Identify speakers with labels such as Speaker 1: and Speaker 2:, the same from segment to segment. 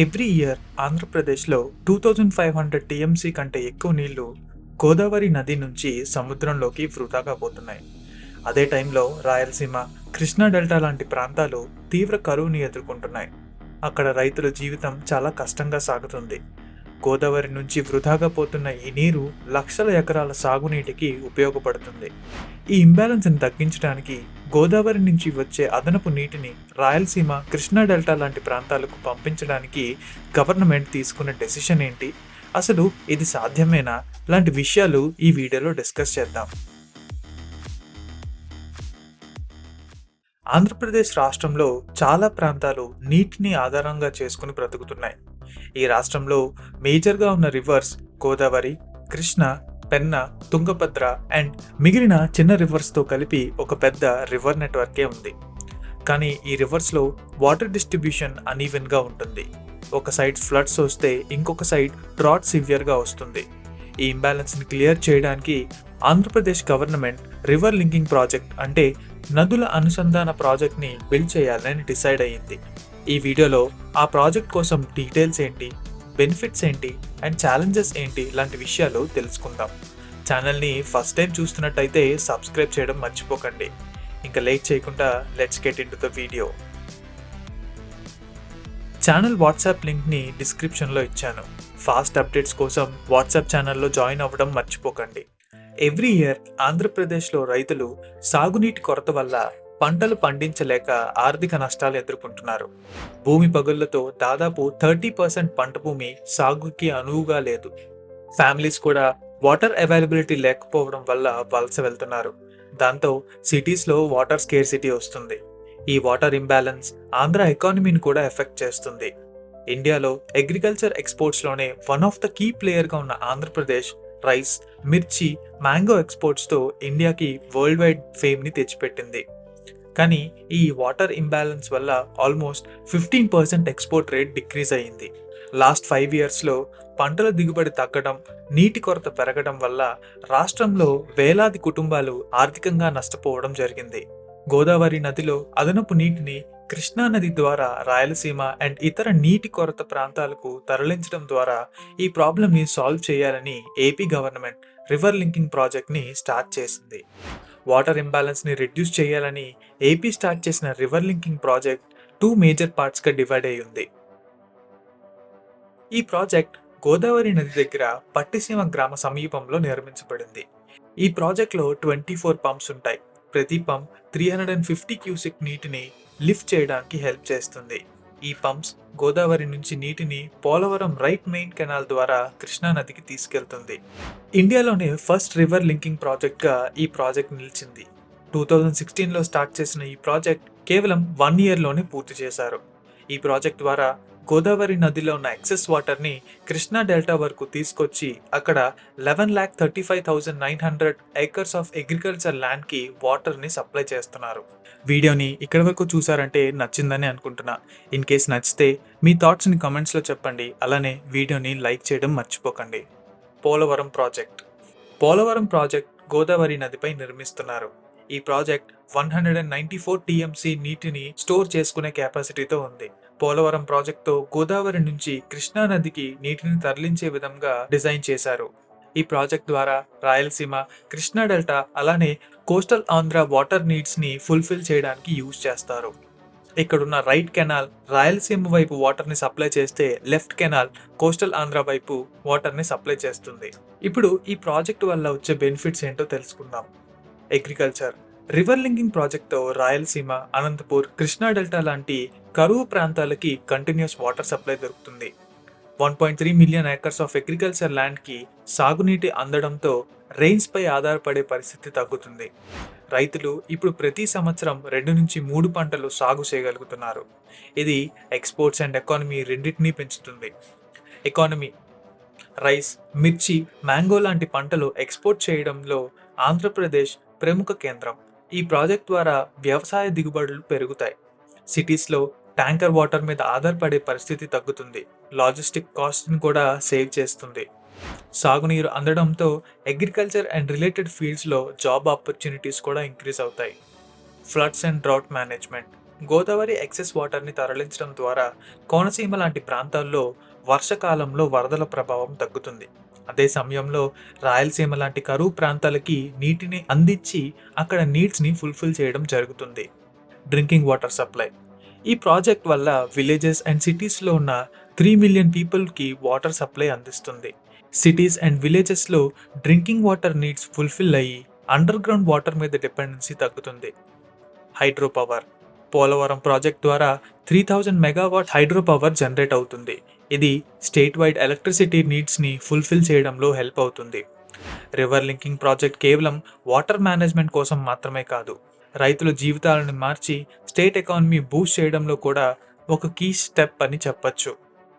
Speaker 1: Every year ఆంధ్రప్రదేశ్లో 2500 TMC కంటే ఎక్కువ నీళ్లు గోదావరి నది నుంచి సముద్రంలోకి వృధాగా పోతున్నాయి. అదే టైంలో రాయలసీమ, కృష్ణా డెల్టా లాంటి ప్రాంతాలు తీవ్ర కరువుని ఎదుర్కొంటున్నాయి. అక్కడ రైతుల జీవితం చాలా కష్టంగా సాగుతుంది. గోదావరి నుంచి వృధాగా పోతున్న ఈ నీరు లక్షల ఎకరాల సాగునీటికి ఉపయోగపడుతుంది. ఈ ఇంబ్యాలెన్స్ని తగ్గించడానికి గోదావరి నుంచి వచ్చే అదనపు నీటిని రాయలసీమ, కృష్ణా డెల్టా లాంటి ప్రాంతాలకు పంపించడానికి గవర్నమెంట్ తీసుకున్న డెసిషన్ ఏంటి, అసలు ఇది సాధ్యమేనా, లాంటి విషయాలు ఈ వీడియోలో డిస్కస్ చేద్దాం. ఆంధ్రప్రదేశ్ రాష్ట్రంలో చాలా ప్రాంతాలు నీటిని ఆధారంగా చేసుకుని బ్రతుకుతున్నాయి. ఈ రాష్ట్రంలో మేజర్గా ఉన్న రివర్స్ గోదావరి, కృష్ణ, పెన్నా, తుంగభద్ర అండ్ మిగిలిన చిన్న రివర్స్తో కలిపి ఒక పెద్ద రివర్ నెట్వర్కే ఉంది. కానీ ఈ రివర్స్లో వాటర్ డిస్ట్రిబ్యూషన్ అనీవెన్గా ఉంటుంది. ఒక సైడ్ ఫ్లడ్స్ వస్తే ఇంకొక సైడ్ డ్రాట్ సివియర్గా వస్తుంది. ఈ ఇంబ్యాలెన్స్ని క్లియర్ చేయడానికి Andhra Pradesh government river linking project అంటే నదుల అనుసంధాన ప్రాజెక్ట్ని బిల్డ్ చేయాలని డిసైడ్ అయ్యింది. ఈ వీడియోలో ఆ ప్రాజెక్ట్ కోసం డీటెయిల్స్ ఏంటి, బెనిఫిట్స్ ఏంటి అండ్ ఛాలెంజెస్ ఏంటి లాంటి విషయాలు తెలుసుకుందాం. ఛానల్ని ఫస్ట్ టైం చూస్తున్నట్టయితే సబ్స్క్రైబ్ చేయడం మర్చిపోకండి. ఇంకా లేట్ చేయకుండా let's get in to the video. Channel WhatsApp లింక్ని డిస్క్రిప్షన్లో ఇచ్చాను. ఫాస్ట్ అప్డేట్స్ కోసం వాట్సాప్ ఛానల్లో జాయిన్ అవ్వడం మర్చిపోకండి. ఎవ్రీ ఇయర్ ఆంధ్రప్రదేశ్లో రైతులు సాగునీటి కొరత వల్ల పంటలు పండించలేక ఆర్థిక నష్టాలు ఎదుర్కొంటున్నారు. భూమి పగుళ్లతో దాదాపు 30% పంట భూమి సాగుకి అనువుగా లేదు. ఫ్యామిలీస్ కూడా వాటర్ అవైలబిలిటీ లేకపోవడం వల్ల వలస వెళ్తున్నారు. దాంతో సిటీస్లో వాటర్ స్కేర్సిటీ వస్తుంది. ఈ వాటర్ ఇంబ్యాలెన్స్ ఆంధ్ర ఎకానమీని కూడా ఎఫెక్ట్ చేస్తుంది. ఇండియాలో అగ్రికల్చర్ ఎక్స్పోర్ట్స్లోనే వన్ ఆఫ్ ద కీ ప్లేయర్గా ఉన్న ఆంధ్రప్రదేశ్ రైస్, మిర్చి, మ్యాంగో ఎక్స్పోర్ట్స్తో ఇండియాకి వరల్డ్ వైడ్ ఫేమ్ని తెచ్చిపెట్టింది. కానీ ఈ వాటర్ ఇంబ్యాలెన్స్ వల్ల ఆల్మోస్ట్ 15% ఎక్స్పోర్ట్ రేట్ డిక్రీజ్ అయ్యింది. లాస్ట్ 5 ఇయర్స్లో పంటల దిగుబడి తగ్గడం, నీటి కొరత పెరగడం వల్ల రాష్ట్రంలో వేలాది కుటుంబాలు ఆర్థికంగా నష్టపోవడం జరిగింది. గోదావరి నదిలో అదనపు నీటిని కృష్ణా నది ద్వారా రాయలసీమ అండ్ ఇతర నీటి కొరత ప్రాంతాలకు తరలించడం ద్వారా ఈ ప్రాబ్లమ్ని సాల్వ్ చేయాలని ఏపీ గవర్నమెంట్ రివర్ లింకింగ్ ప్రాజెక్ట్ని స్టార్ట్ చేసింది. వాటర్ ఇంబ్యాలెన్స్ని రిడ్యూస్ చేయాలని ఏపీ స్టార్ట్ చేసిన రివర్ లింకింగ్ ప్రాజెక్ట్ 2 మేజర్ పార్ట్స్గా డివైడ్ అయి ఉంది. ఈ ప్రాజెక్ట్ గోదావరి నది దగ్గర పట్టిసీమ గ్రామ సమీపంలో నిర్మించబడింది. ఈ ప్రాజెక్ట్లో 24 పంప్స్ ఉంటాయి. ప్రతి పంప్ 350 క్యూసెక్ నీటిని లిఫ్ట్ చేయడానికి హెల్ప్ చేస్తుంది. ఈ పంప్స్ గోదావరి నుంచి నీటిని పోలవరం రైట్ మెయిన్ కెనాల్ ద్వారా కృష్ణా నదికి తీసుకెళ్తుంది. ఇండియాలోనే ఫస్ట్ రివర్ లింకింగ్ ప్రాజెక్ట్గా ఈ ప్రాజెక్ట్ నిలిచింది. 2016లో స్టార్ట్ చేసిన ఈ ప్రాజెక్ట్ కేవలం 1 ఇయర్లోనే పూర్తి చేశారు. ఈ ప్రాజెక్ట్ ద్వారా గోదావరి నదిలో ఉన్న ఎక్సెస్ వాటర్ని కృష్ణా డెల్టా వరకు తీసుకొచ్చి అక్కడ 11,35,900 ఏకర్స్ ఆఫ్ అగ్రికల్చర్ ల్యాండ్కి వాటర్ని సప్లై చేస్తున్నారు. వీడియోని ఇక్కడి వరకు చూసారంటే నచ్చిందని అనుకుంటున్నా. ఇన్ కేస్ నచ్చితే మీ థాట్స్ని కమెంట్స్లో చెప్పండి. అలానే వీడియోని లైక్ చేయడం మర్చిపోకండి. పోలవరం ప్రాజెక్ట్ గోదావరి నదిపై నిర్మిస్తున్నారు. ఈ ప్రాజెక్ట్ 194 టీఎంసీ నీటిని స్టోర్ చేసుకునే కెపాసిటీతో ఉంది. పోలవరం ప్రాజెక్టుతో గోదావరి నుంచి కృష్ణా నదికి నీటిని తరలించే విధంగా డిజైన్ చేశారు. ఈ ప్రాజెక్ట్ ద్వారా రాయలసీమ, కృష్ణా డెల్టా అలానే కోస్టల్ ఆంధ్ర వాటర్ నీడ్స్ని ఫుల్ఫిల్ చేయడానికి యూజ్ చేస్తారు. ఇక్కడున్న రైట్ కెనాల్ రాయలసీమ వైపు వాటర్ని సప్లై చేస్తే లెఫ్ట్ కెనాల్ కోస్టల్ ఆంధ్ర వైపు వాటర్ని సప్లై చేస్తుంది. ఇప్పుడు ఈ ప్రాజెక్ట్ వల్ల వచ్చే బెనిఫిట్స్ ఏంటో తెలుసుకుందాం. అగ్రికల్చర్ రివర్ లింకింగ్ ప్రాజెక్ట్తో రాయలసీమ, అనంతపూర్, కృష్ణా డెల్టా లాంటి కరువు ప్రాంతాలకి కంటిన్యూస్ వాటర్ సప్లై దొరుకుతుంది. 1.3 మిలియన్ ఏకర్స్ ఆఫ్ అగ్రికల్చర్ ల్యాండ్కి సాగునీటి అందడంతో రెయిన్స్పై ఆధారపడే పరిస్థితి తగ్గుతుంది. రైతులు ఇప్పుడు ప్రతి సంవత్సరం 2 నుంచి 3 పంటలు సాగు చేయగలుగుతున్నారు. ఇది ఎక్స్పోర్ట్స్ అండ్ ఎకానమీ రెండింటినీ పెంచుతుంది. ఎకానమీ రైస్, మిర్చి, మ్యాంగో లాంటి పంటలు ఎక్స్పోర్ట్ చేయడంలో ఆంధ్రప్రదేశ్ ప్రముఖ కేంద్రం. ఈ ప్రాజెక్ట్ ద్వారా వ్యవసాయ దిగుబడులు పెరుగుతాయి. సిటీస్లో ట్యాంకర్ వాటర్ మీద ఆధారపడే పరిస్థితి తగ్గుతుంది. లాజిస్టిక్ కాస్ట్ని కూడా సేవ్ చేస్తుంది. సాగునీరు అందడంతో అగ్రికల్చర్ అండ్ రిలేటెడ్ ఫీల్డ్స్లో జాబ్ ఆపర్చునిటీస్ కూడా ఇంక్రీజ్ అవుతాయి. Floods and drought management Godavari excess వాటర్ని తరలించడం ద్వారా కోనసీమ లాంటి ప్రాంతాల్లో వర్షకాలంలో వరదల ప్రభావం తగ్గుతుంది. అదే సమయంలో రాయలసీమ లాంటి కరువు ప్రాంతాలకి నీటిని అందించి అక్కడ నీడ్స్ని ఫుల్ఫిల్ చేయడం జరుగుతుంది. Drinking water supply. ఈ ప్రాజెక్ట్ వల్ల విలేజెస్ అండ్ సిటీస్లో ఉన్న 3 మిలియన్ పీపుల్కి వాటర్ సప్లై అందిస్తుంది. సిటీస్ అండ్ విలేజెస్లో డ్రింకింగ్ వాటర్ నీడ్స్ ఫుల్ఫిల్ అయ్యి అండర్ గ్రౌండ్ వాటర్ మీద డిపెండెన్సీ తగ్గుతుంది. Hydro power. పోలవరం ప్రాజెక్ట్ ద్వారా 3000 మెగావాట్ హైడ్రో పవర్ జనరేట్ అవుతుంది. ఇది స్టేట్ వైడ్ ఎలక్ట్రిసిటీ నీడ్స్ని ఫుల్ఫిల్ చేయడంలో హెల్ప్ అవుతుంది. రివర్ లింకింగ్ ప్రాజెక్ట్ కేవలం వాటర్ మేనేజ్మెంట్ కోసం మాత్రమే కాదు, రైతుల జీవితాలను మార్చి స్టేట్ ఎకానమీ బూస్ట్ చేయడంలో కూడా ఒక కీ స్టెప్ అని చెప్పొచ్చు.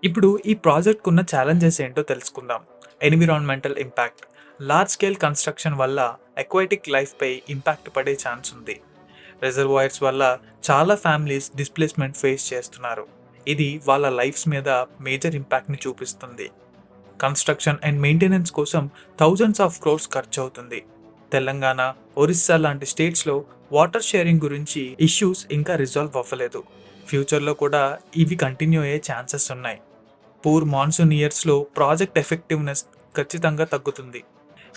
Speaker 1: ఇప్పుడు ఈ ప్రాజెక్ట్కు ఉన్న ఛాలెంజెస్ ఏంటో తెలుసుకుందాం. Environmental impact. Large scale construction వల్ల అక్వాటిక్ లైఫ్పై ఇంపాక్ట్ పడే ఛాన్స్ ఉంది. రిజర్వాయర్స్ వల్ల చాలా ఫ్యామిలీస్ డిస్ప్లేస్మెంట్ ఫేస్ చేస్తున్నారు. ఇది వాళ్ళ లైఫ్స్ మీద మేజర్ ఇంపాక్ట్ని చూపిస్తుంది. కన్స్ట్రక్షన్ అండ్ మెయింటెనెన్స్ కోసం థౌజండ్స్ ఆఫ్ క్రోర్స్ ఖర్చు అవుతుంది. తెలంగాణ, ఒరిస్సా లాంటి స్టేట్స్లో వాటర్ షేరింగ్ గురించి ఇష్యూస్ ఇంకా రిజాల్వ్ అవ్వలేదు. ఫ్యూచర్లో కూడా ఇవి కంటిన్యూ అయ్యే ఛాన్సెస్ ఉన్నాయి. పూర్ మాన్సూన్ ఇయర్స్లో ప్రాజెక్ట్ ఎఫెక్టివ్నెస్ ఖచ్చితంగా తగ్గుతుంది.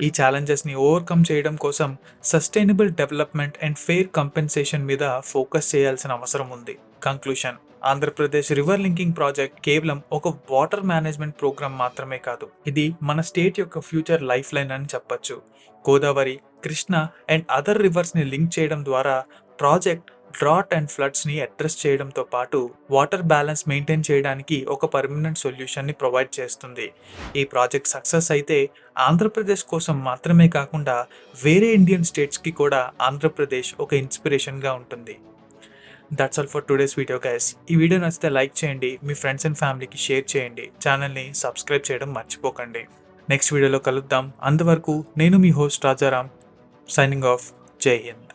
Speaker 1: ఈ ఛాలెంజెస్ని ఓవర్కమ్ చేయడం కోసం sustainable development and fair compensation మీద ఫోకస్ చేయాల్సిన అవసరం ఉంది. Conclusion. Andhra Pradesh river linking project కేవలం ఒక వాటర్ మేనేజ్మెంట్ ప్రోగ్రామ్ మాత్రమే కాదు, ఇది మన స్టేట్ యొక్క ఫ్యూచర్ లైఫ్ లైన్ అని చెప్పొచ్చు. గోదావరి, కృష్ణ అండ్ అదర్ రివర్స్ని లింక్ చేయడం ద్వారా ప్రాజెక్ట్ డ్రాట్ అండ్ ఫ్లడ్స్ని అడ్రస్ చేయడంతో పాటు వాటర్ బ్యాలెన్స్ మెయింటైన్ చేయడానికి ఒక పర్మనెంట్ సొల్యూషన్ని ప్రొవైడ్ చేస్తుంది. ఈ ప్రాజెక్ట్ సక్సెస్ అయితే ఆంధ్రప్రదేశ్ కోసం మాత్రమే కాకుండా వేరే ఇండియన్ స్టేట్స్కి కూడా ఆంధ్రప్రదేశ్ ఒక ఇన్స్పిరేషన్గా ఉంటుంది. That's all for today's video guys. ఈ వీడియో నచ్చితే లైక్ చేయండి, మీ ఫ్రెండ్స్ అండ్ ఫ్యామిలీకి షేర్ చేయండి, ఛానల్ని సబ్స్క్రైబ్ చేయడం మర్చిపోకండి. నెక్స్ట్ వీడియోలో కలుద్దాం. అంతవరకు నేను మీ హోస్ట్ రాజారాం, సైనింగ్ ఆఫ్. జై హింద్.